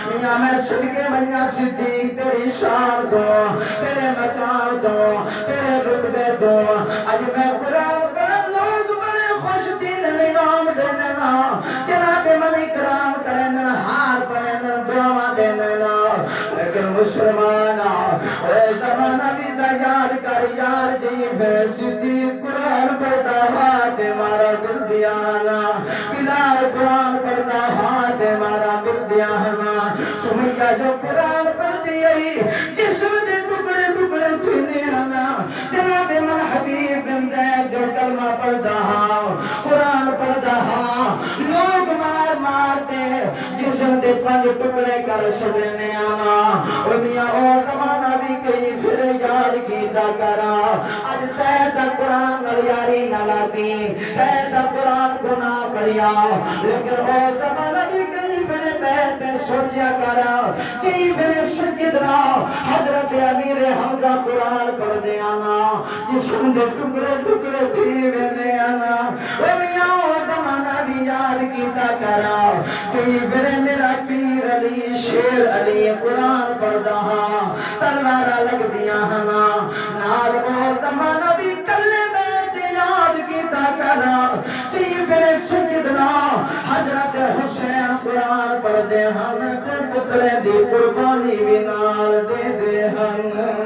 میاں میں صدقے بنیا صدیق تیری شان دو تیرے مقام دو تیرے رتبے دو اج میں قرآن پڑھن لوگ بڑے خوش دل انعام دینا جناب من اکرام کرنا ہار پہننا دعا دینا لیکن مسلمان اے زمانہ بھی دا یاد کر یار جی پھر صدیق قرآن پڑھتا ہاتھ مارا دل دیانا بلال قرآن پڑھتا ہاتھ مارا دل دیانا سمیہ جو قرآن پڑھتی ہے جسم دے ٹکڑے ٹکڑے تھینے آنا جناب من حبیب بن زید جو کلمہ پڑھتا ہاں قرآن پڑھتا ہاں لوگ مار مارتے جسم دے پنج ٹکڑے کر سکنے آنا اور میاں اور زمانہ بھی کئی پھر یاد کیتا کرا اج تیتا قرآن نلیاری نلاتی تیتا قرآن گناہ پڑیا لیکن اور زمانہ بھی کئی پھر بیتے سوچیا کرا چی پھر سجدنا حضرت امیر حمزہ قرآن پڑھ دے آنا جسم دے ٹکڑے ٹکڑے تھی وینے آنا او میاں اور زمانہ بھی یاد کیتا کرا چی پھر میرا پیر علی شیر علی قرآن پڑھ دہا تلوارہ لگ دیا ہنا نال وہ زمانہ بھی کلے بیت یاد کیتا کرا چی پھر سجدنا حضرت حسین قرآن پڑھ دے ہن تے پترے دی قربانی بھی نہ